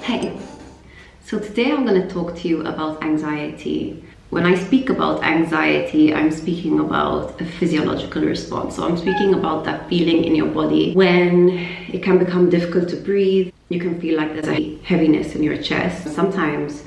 Hey, so today I'm going to talk to you about anxiety. When I speak about anxiety, I'm speaking about a physiological response. So I'm speaking about that feeling in your body when it can become difficult to breathe. You can feel like there's a heaviness in your chest. Sometimes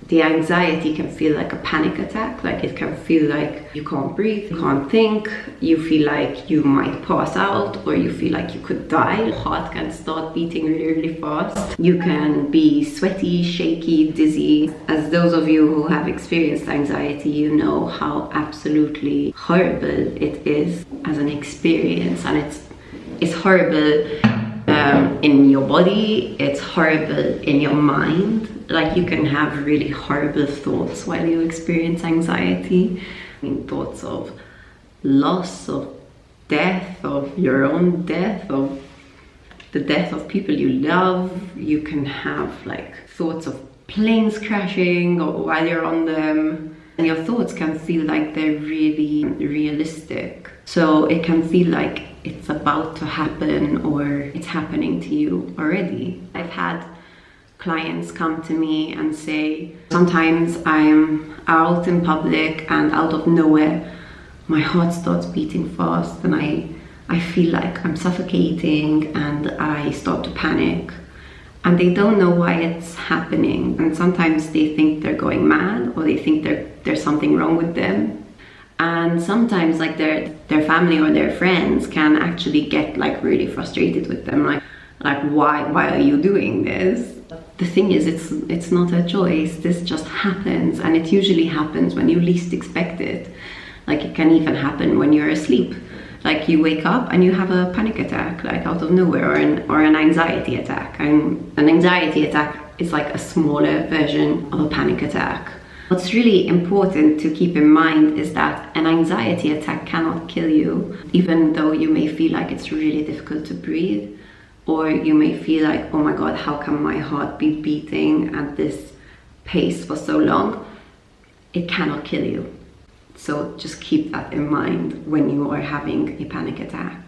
the anxiety can feel like a panic attack, like it can feel like you can't breathe, you can't think, you feel like you might pass out, or you feel like you could die. Your heart can start beating really, really fast. You can be sweaty, shaky, dizzy. As those of you who have experienced anxiety, you know how absolutely horrible it is as an experience, and it's horrible in your body, it's horrible in your mind. Like, you can have really horrible thoughts while you experience anxiety. I mean, thoughts of loss, of death, of your own death, of the death of people you love. You can have like thoughts of planes crashing or while you're on them. And your thoughts can feel like they're really realistic. So it can feel like it's about to happen or it's happening to you already. I've had clients come to me and say, sometimes I'm out in public and out of nowhere, my heart starts beating fast and I feel like I'm suffocating and I start to panic. And they don't know why it's happening. And sometimes they think they're going mad, or they think there's something wrong with them. And sometimes like their family or their friends can actually get like really frustrated with them. Like why are you doing this? The thing is, it's not a choice. This just happens, and it usually happens when you least expect it. Like, it can even happen when you're asleep. Like, you wake up and you have a panic attack, like out of nowhere, or an anxiety attack. And an anxiety attack is like a smaller version of a panic attack. What's really important to keep in mind is that an anxiety attack cannot kill you, even though you may feel like it's really difficult to breathe. Or you may feel like, oh my God, how can my heart be beating at this pace for so long? It cannot kill you. So just keep that in mind when you are having a panic attack.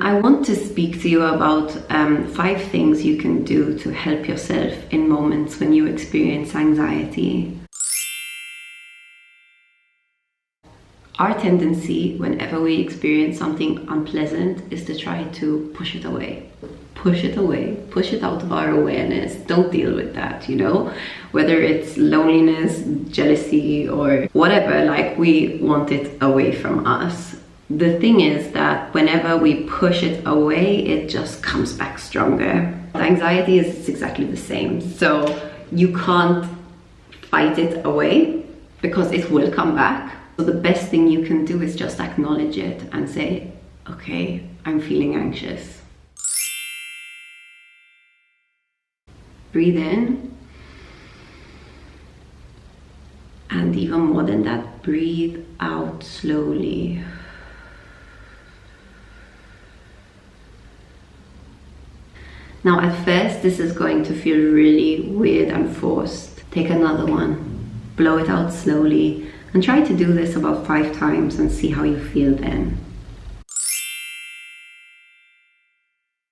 I want to speak to you about 5 things you can do to help yourself in moments when you experience anxiety. Our tendency whenever we experience something unpleasant is to try to push it away. Push it away, push it out of our awareness. Don't deal with that, you know? Whether it's loneliness, jealousy, or whatever, like, we want it away from us. The thing is that whenever we push it away, it just comes back stronger. Anxiety is exactly the same. So you can't fight it away because it will come back. So the best thing you can do is just acknowledge it and say, okay, I'm feeling anxious. Breathe in. And even more than that, breathe out slowly. Now, at first, this is going to feel really weird and forced. Take another one. Blow it out slowly. And try to do this about 5 times and see how you feel then.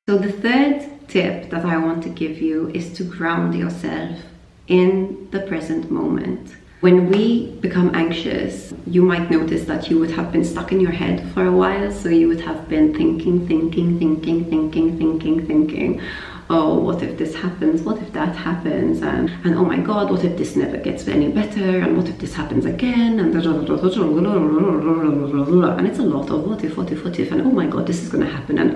So the third tip that I want to give you is to ground yourself in the present moment. When we become anxious, you might notice that you would have been stuck in your head for a while. So you would have been thinking. Oh, what if this happens? What if that happens? And oh my God, what if this never gets any better? And what if this happens again? And it's a lot of what if, and oh my God, this is gonna happen, and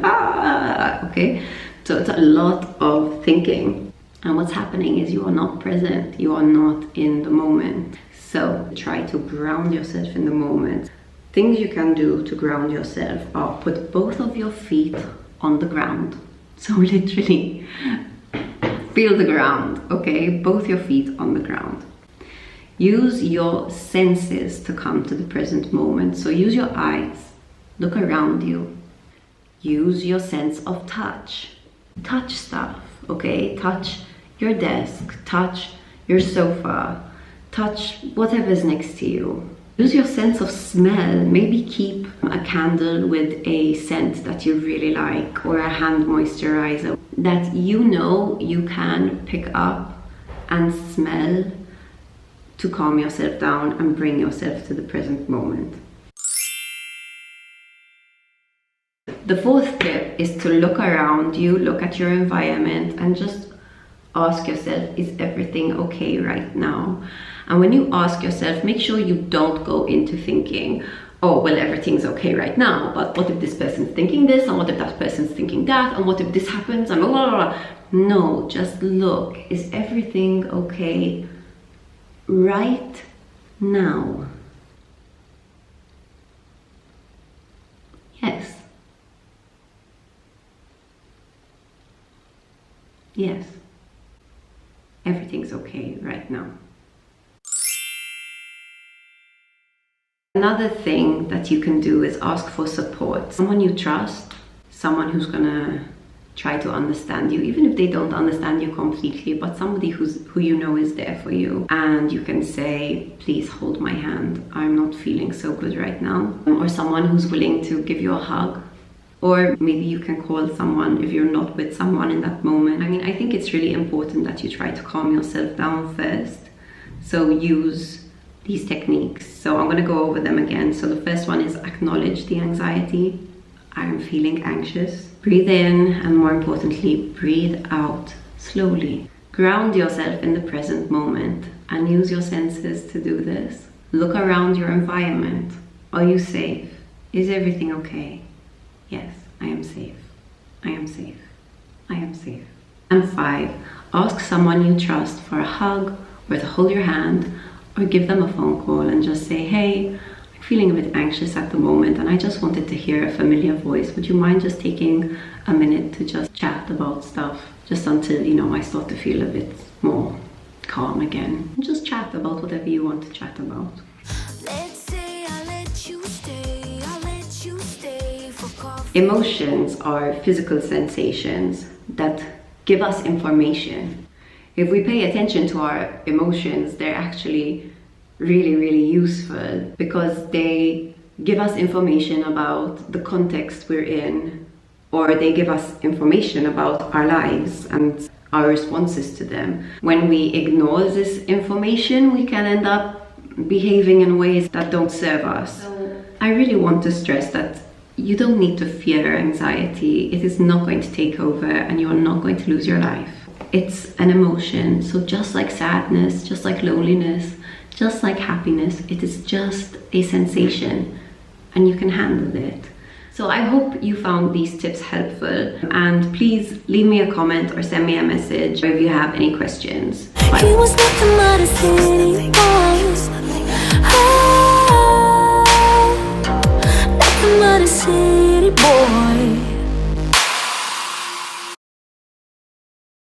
okay? So it's a lot of thinking. And what's happening is you are not present, you are not in the moment. So try to ground yourself in the moment. Things you can do to ground yourself are put both of your feet on the ground. So literally feel the ground, okay? Both your feet on the ground. Use your senses to come to the present moment. So use your eyes, look around you. Use your sense of touch. Touch stuff, okay? Touch your desk, touch your sofa, touch whatever's next to you. Use your sense of smell. Maybe keep a candle with a scent that you really like, or a hand moisturizer that you know you can pick up and smell to calm yourself down and bring yourself to the present moment. The fourth tip is to look around you, look at your environment, and just ask yourself, is everything okay right now? And when you ask yourself, make sure you don't go into thinking, oh, well, everything's okay right now, but what if this person's thinking this, and what if that person's thinking that, and what if this happens, and blah, blah, blah. No, just look, is everything okay right now? Yes. Yes. Everything's okay right now. Another thing that you can do is ask for support. Someone you trust, someone who's gonna try to understand you, even if they don't understand you completely, but somebody who you know is there for you. And you can say, please hold my hand, I'm not feeling so good right now. Or someone who's willing to give you a hug. Or maybe you can call someone if you're not with someone in that moment. I mean, I think it's really important that you try to calm yourself down first. So use these techniques. So I'm going to go over them again. So the first one is acknowledge the anxiety. I'm feeling anxious. Breathe in, and more importantly, breathe out slowly. Ground yourself in the present moment and use your senses to do this. Look around your environment. Are you safe? Is everything okay? Yes, I am safe. I am safe. I am safe. And 5, ask someone you trust for a hug, or to hold your hand, or give them a phone call and just say, hey, I'm feeling a bit anxious at the moment and I just wanted to hear a familiar voice. Would you mind just taking a minute to just chat about stuff, just until, you know, I start to feel a bit more calm again. And just chat about whatever you want to chat about. Let's say I let you stay for coffee. Emotions are physical sensations that give us information. If we pay attention to our emotions, they're actually really, really useful because they give us information about the context we're in, or they give us information about our lives and our responses to them. When we ignore this information, we can end up behaving in ways that don't serve us. So I really want to stress that you don't need to fear anxiety. It is not going to take over and you are not going to lose your life. It's an emotion, so just like sadness, just like loneliness, just like happiness, it is just a sensation and you can handle it. So I hope you found these tips helpful, and please leave me a comment or send me a message if you have any questions. Bye. He was nothing but a city boy. Oh, nothing but a city boy.